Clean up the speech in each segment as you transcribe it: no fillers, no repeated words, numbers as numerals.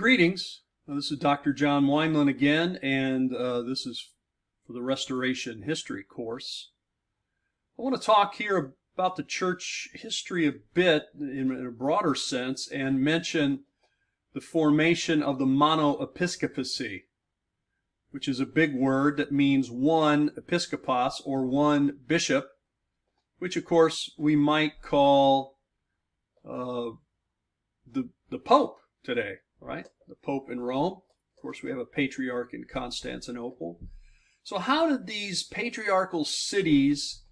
Greetings. This is Dr. John Wineland again, and this is for the Restoration History course. I want to talk here about the church history a bit in a broader sense and mention the formation of the monoepiscopacy, which is a big word that means one episkopos or one bishop, which of course we might call the Pope today, right? The Pope in Rome. Of course, we have a patriarch in Constantinople. So how did these patriarchal cities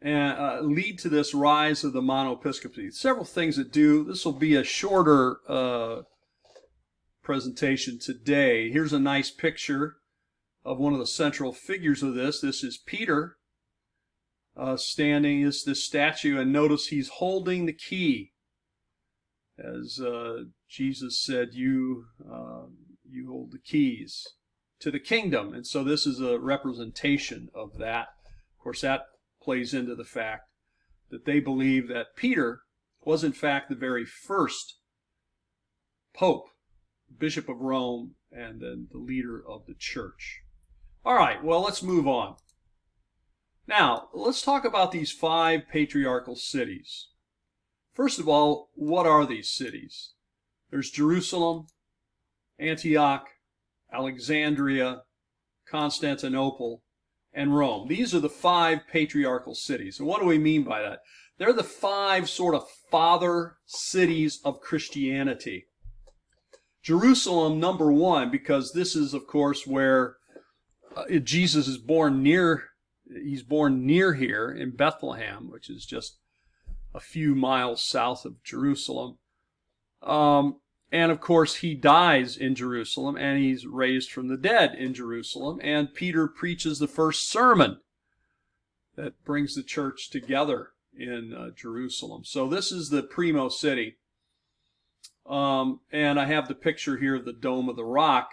lead to this rise of the monoepiscopacy? Several things that do. This will be a shorter presentation today. Here's a nice picture of one of the central figures of this. This is Peter standing as this statue, and notice he's holding the key. As Jesus said, you hold the keys to the kingdom. And so this is a representation of that. Of course, that plays into the fact that they believe that Peter was in fact the very first Pope, Bishop of Rome, and then the leader of the church. All right, well, let's move on. Now, let's talk about these 5 patriarchal cities. First of all, what are these cities? There's Jerusalem, Antioch, Alexandria, Constantinople, and Rome. These are the 5 patriarchal cities. And what do we mean by that? They're the 5 sort of father cities of Christianity. Jerusalem, number 1, because this is, of course, where Jesus is born near. He's born near here in Bethlehem, which is just a few miles south of Jerusalem. And of course, he dies in Jerusalem, and he's raised from the dead in Jerusalem. And Peter preaches the first sermon that brings the church together in Jerusalem. So this is the primo city. And I have the picture here of the Dome of the Rock.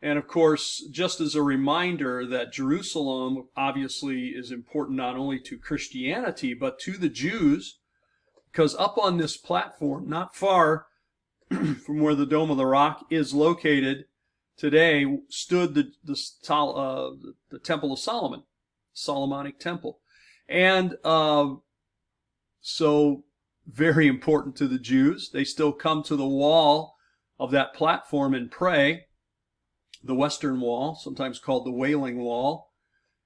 And of course, just as a reminder that Jerusalem obviously is important not only to Christianity, but to the Jews, because up on this platform, not far from where the Dome of the Rock is located today, stood the Temple of Solomon, Solomonic Temple. And so very important to the Jews. They still come to the wall of that platform and pray. The Western Wall, sometimes called the Wailing Wall.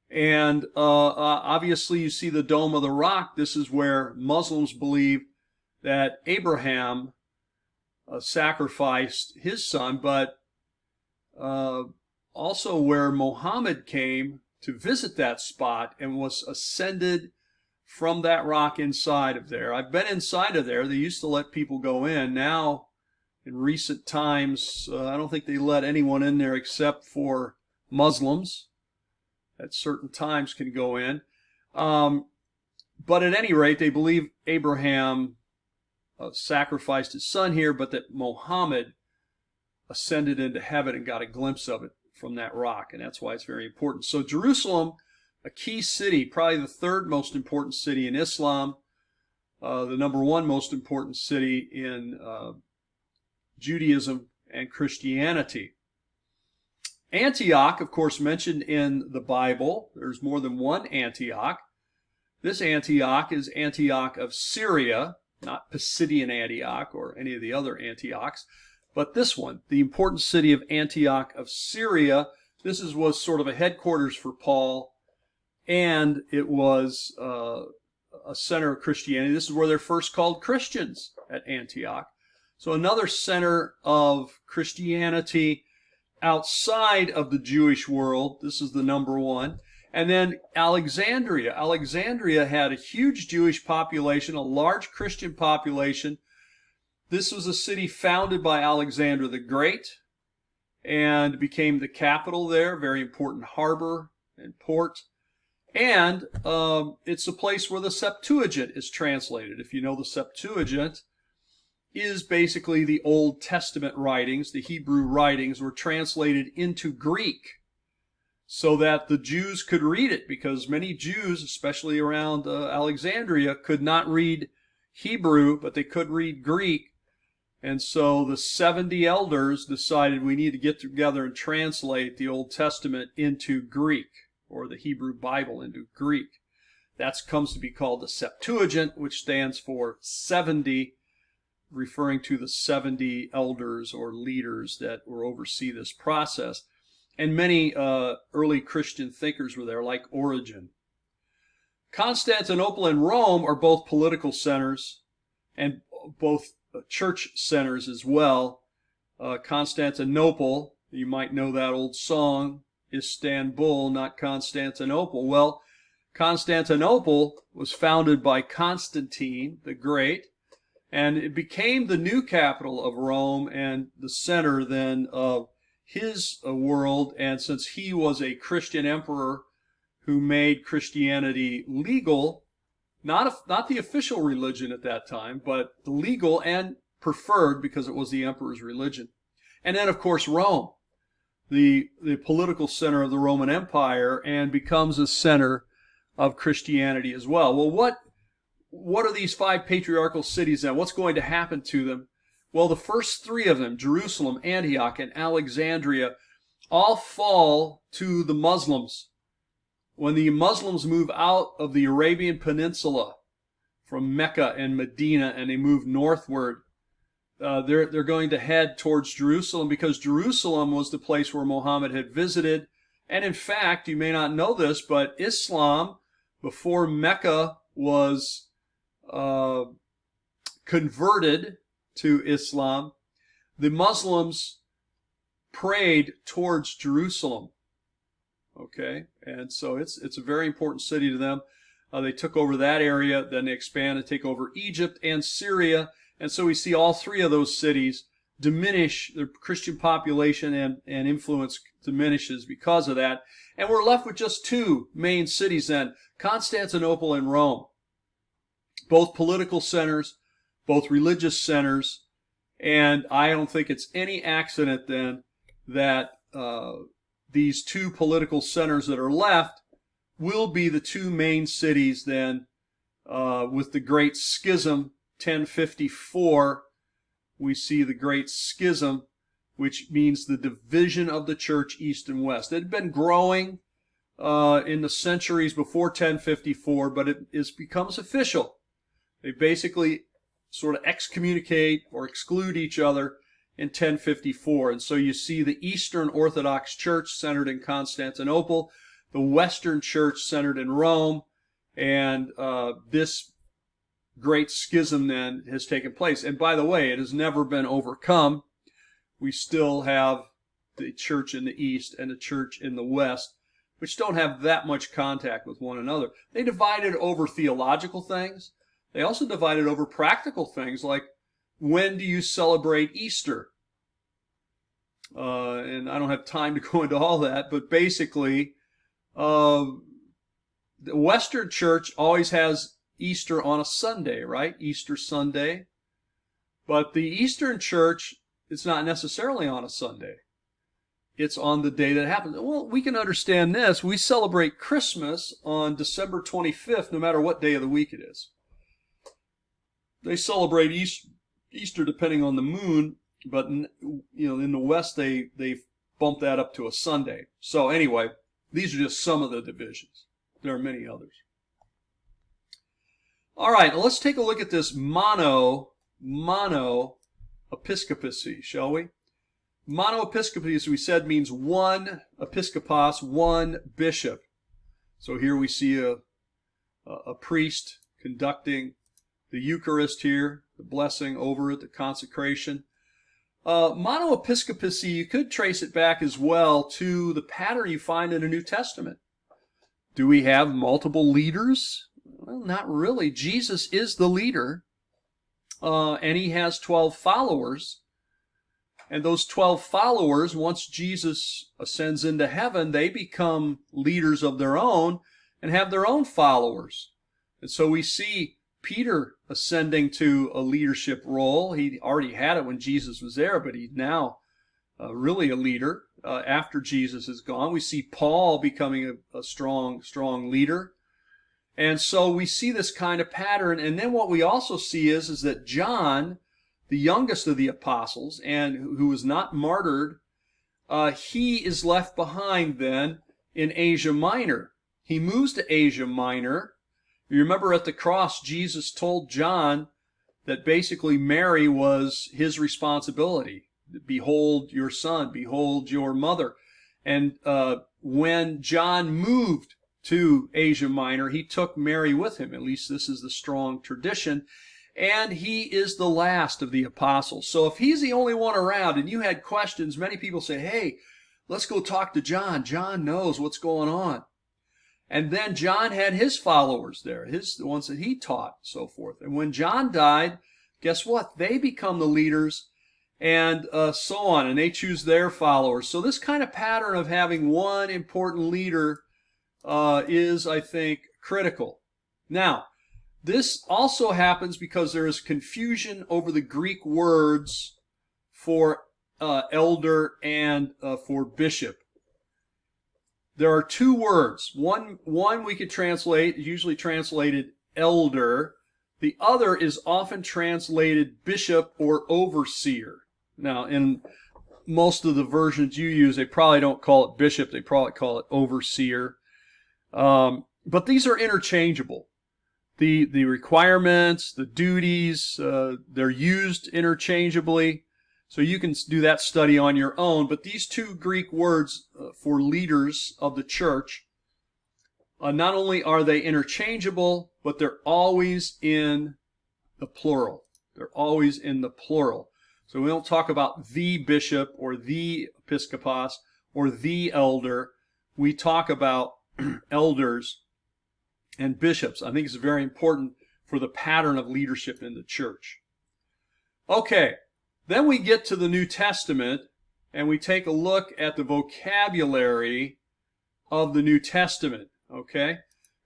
And obviously you see the Dome of the Rock. This is where Muslims believe that Abraham sacrificed his son, but also where Muhammad came to visit that spot and was ascended from that rock inside of there. I've been inside of there. They used to let people go in. Now, in recent times, I don't think they let anyone in there except for Muslims. At certain times can go in. But at any rate, they believe Abraham sacrificed his son here, but that Muhammad ascended into heaven and got a glimpse of it from that rock. And that's why it's very important. So Jerusalem, a key city, probably the 3rd most important city in Islam, the number 1 most important city in Judaism and Christianity. Antioch, of course, mentioned in the Bible. There's more than one Antioch. This Antioch is Antioch of Syria, not Pisidian Antioch or any of the other Antiochs, but this one, the important city of Antioch of Syria. This was sort of a headquarters for Paul, and it was a center of Christianity. This is where they're first called Christians, at Antioch. So another center of Christianity outside of the Jewish world. This is the number 1. And then Alexandria. Alexandria had a huge Jewish population, a large Christian population. This was a city founded by Alexander the Great and became the capital there, very important harbor and port. And it's a place where the Septuagint is translated. If you know the Septuagint, is basically the Old Testament writings. The Hebrew writings were translated into Greek so that the Jews could read it, because many Jews, especially around Alexandria, could not read Hebrew, but they could read Greek. And so the 70 elders decided we need to get together and translate the Old Testament into Greek, or the Hebrew Bible into Greek. That comes to be called the Septuagint, which stands for 70, referring to the 70 elders or leaders that will oversee this process. And many early Christian thinkers were there, like Origen. Constantinople and Rome are both political centers and both church centers as well. Constantinople, you might know that old song, Istanbul, not Constantinople. Well, Constantinople was founded by Constantine the Great, and it became the new capital of Rome and the center then of his world. And since he was a Christian emperor who made Christianity legal, not the official religion at that time, but the legal and preferred because it was the emperor's religion. And then, of course, Rome, the political center of the Roman Empire, and becomes a center of Christianity as well. Well, what are these 5 patriarchal cities then? What's going to happen to them? Well, the first 3 of them, Jerusalem, Antioch, and Alexandria, all fall to the Muslims. When the Muslims move out of the Arabian Peninsula from Mecca and Medina and they move northward, they're going to head towards Jerusalem, because Jerusalem was the place where Muhammad had visited. And in fact, you may not know this, but Islam, before Mecca was converted to Islam, the Muslims prayed towards Jerusalem. Okay, and so it's a very important city to them. They took over that area, then they expanded, take over Egypt and Syria, and so we see all 3 of those cities diminish. Their Christian population and influence diminishes because of that, and we're left with just 2 main cities then, Constantinople and Rome. Both political centers, both religious centers, and I don't think it's any accident then that these 2 political centers that are left will be the 2 main cities then, with the Great Schism, 1054. We see the Great Schism, which means the division of the church east and west. It had been growing in the centuries before 1054, but it becomes official. They basically sort of excommunicate or exclude each other in 1054. And so you see the Eastern Orthodox Church centered in Constantinople, the Western Church centered in Rome, and this great schism then has taken place. And by the way, it has never been overcome. We still have the church in the East and the church in the West, which don't have that much contact with one another. They divided over theological things. They also divided over practical things, like, when do you celebrate Easter? And I don't have time to go into all that, but basically, the Western Church always has Easter on a Sunday, right? Easter Sunday. But the Eastern Church, it's not necessarily on a Sunday. It's on the day that happens. Well, we can understand this. We celebrate Christmas on December 25th, no matter what day of the week it is. They celebrate Easter depending on the moon, but in the West they bump that up to a Sunday. So anyway, these are just some of the divisions. There are many others. All right, now let's take a look at this mono-episcopacy, shall we? Mono-episcopacy, as we said, means one episkopos, one bishop. So here we see a priest conducting the Eucharist here, the blessing over it, the consecration. Mono-episcopacy, you could trace it back as well to the pattern you find in the New Testament. Do we have multiple leaders? Well, not really. Jesus is the leader, and he has 12 followers. And those 12 followers, once Jesus ascends into heaven, they become leaders of their own and have their own followers. And so we see Peter ascending to a leadership role. He already had it when Jesus was there, but he's now really a leader after Jesus is gone. We see Paul becoming a strong leader. And so we see this kind of pattern. And then what we also see is that John, the youngest of the apostles, and who was not martyred, he is left behind then in Asia Minor. He moves to Asia Minor. You remember at the cross, Jesus told John that basically Mary was his responsibility. Behold your son, behold your mother. And when John moved to Asia Minor, he took Mary with him. At least this is the strong tradition. And he is the last of the apostles. So if he's the only one around and you had questions, many people say, hey, let's go talk to John. John knows what's going on. And then John had his followers there, the ones that he taught, and so forth. And when John died, guess what? They become the leaders and so on, and they choose their followers. So this kind of pattern of having one important leader is, I think, critical. Now, this also happens because there is confusion over the Greek words for elder and for bishop. There are two words. One we could translate, usually translated elder. The other is often translated bishop or overseer. Now, in most of the versions you use, they probably don't call it bishop. They probably call it overseer. But these are interchangeable. The requirements, the duties, they're used interchangeably. So you can do that study on your own. But these two Greek words for leaders of the church, not only are they interchangeable, but they're always in the plural. They're always in the plural. So we don't talk about the bishop or the episkopos or the elder. We talk about elders and bishops. I think it's very important for the pattern of leadership in the church. Okay. Then we get to the New Testament, and we take a look at the vocabulary of the New Testament, okay?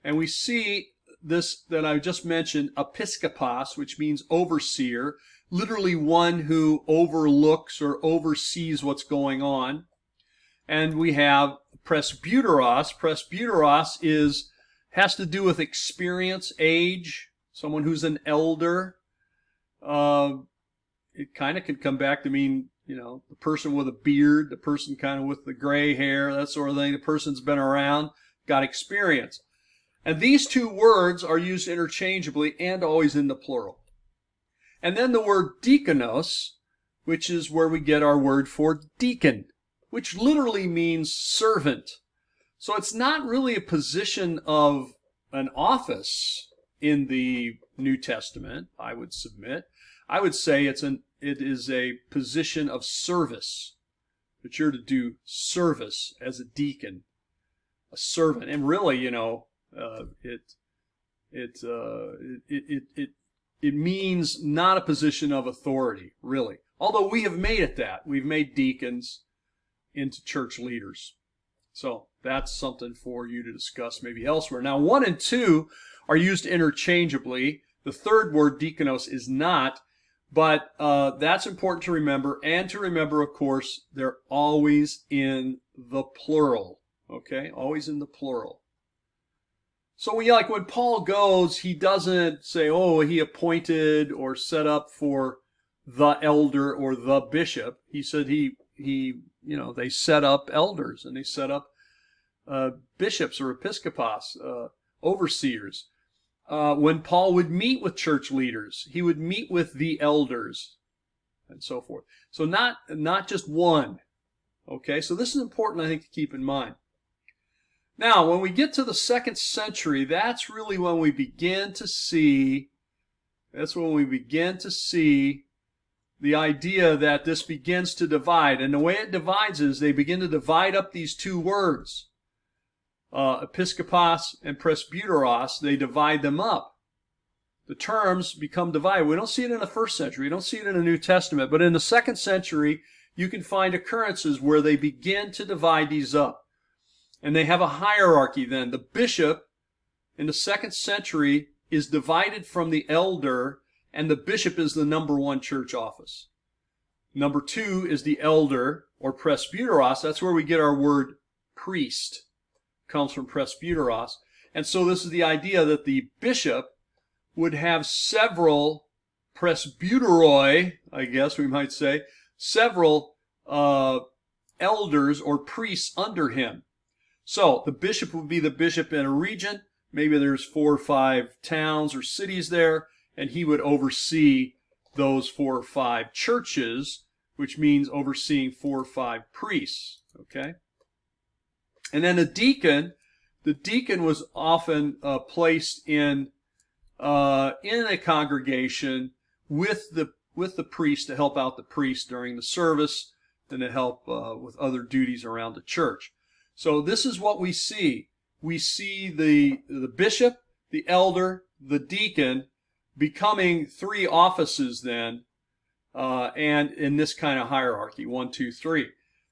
And we see this that I just mentioned, episkopos, which means overseer, literally one who overlooks or oversees what's going on. And we have presbyteros. Presbyteros has to do with experience, age, someone who's an elder. It kind of could come back to mean, the person with a beard, the person kind of with the gray hair, that sort of thing. The person's been around, got experience. And these two words are used interchangeably and always in the plural. And then the word diakonos, which is where we get our word for deacon, which literally means servant. So it's not really a position of an office in the New Testament, I would submit. I would say it is a position of service, that you're to do service as a deacon, a servant. And really, it means not a position of authority, really. Although we have made it that. We've made deacons into church leaders. So that's something for you to discuss maybe elsewhere. Now, 1 and 2 are used interchangeably. The third word, diakonos, is not. But that's important to remember. And to remember, of course, they're always in the plural. Okay? Always in the plural. So when Paul goes, he doesn't say, oh, he appointed or set up for the elder or the bishop. He said they set up elders and they set up bishops or episkopos, overseers. When Paul would meet with church leaders, he would meet with the elders and so forth. So not just one. Okay, so this is important, I think, to keep in mind. Now, when we get to the 2nd century, that's really when we begin to see the idea that this begins to divide. And the way it divides is they begin to divide up these two words. Episkopos and presbyteros, they divide them up. The terms become divided. We don't see it in the 1st century. We don't see it in the New Testament. But in the 2nd century, you can find occurrences where they begin to divide these up. And they have a hierarchy then. The bishop in the 2nd century is divided from the elder, and the bishop is the number 1 church office. Number 2 is the elder, or presbyteros. That's where we get our word priest. Comes from presbyteros. And so this is the idea that the bishop would have several presbyteroi, I guess we might say, several elders or priests under him. So the bishop would be the bishop in a region. Maybe there's 4 or 5 towns or cities there, and he would oversee those 4 or 5 churches, which means overseeing 4 or 5 priests. Okay? And then the deacon was often placed in a congregation with the priest to help out the priest during the service and to help with other duties around the church. So this is what we see. We see the bishop, the elder, the deacon becoming 3 offices then, and in this kind of hierarchy, 1, 2, 3.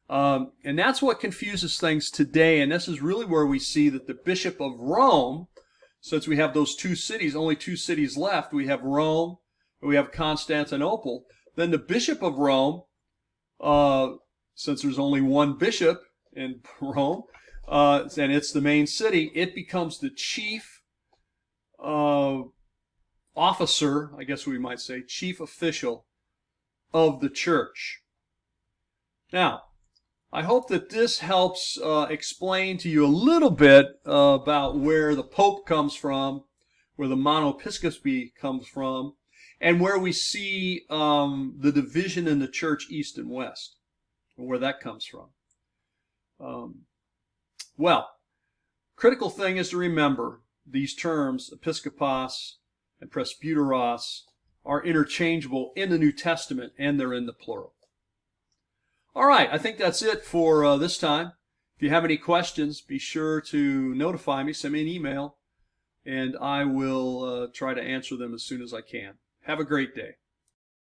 And that's what confuses things today, and this is really where we see that the Bishop of Rome, since we have those 2 cities, only 2 cities left, we have Rome, and we have Constantinople, then the Bishop of Rome, since there's only 1 bishop in Rome, and it's the main city, it becomes the chief officer, I guess we might say, chief official of the church. Now, I hope that this helps explain to you a little bit about where the Pope comes from, where the monoepiscopacy comes from, and where we see the division in the church east and west, and where that comes from. Well, critical thing is to remember these terms, episkopos and presbyteros, are interchangeable in the New Testament, and they're in the plural. All right, I think that's it for this time. If you have any questions, be sure to notify me, send me an email, and I will try to answer them as soon as I can. Have a great day.